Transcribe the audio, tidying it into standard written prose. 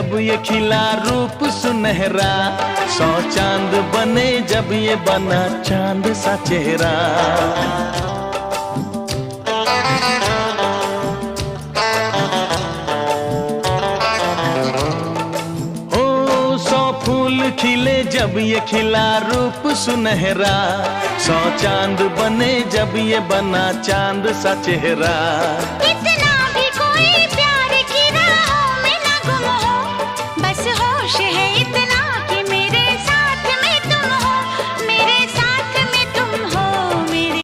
जब ये खिला रूप सुनहरा, 100 चांद बने जब ये बना चांद सा चेहरा। ओ 100 फूल खिले जब ये खिला रूप सुनहरा, 100 चांद बने जब ये बना चांद सा चेहरा।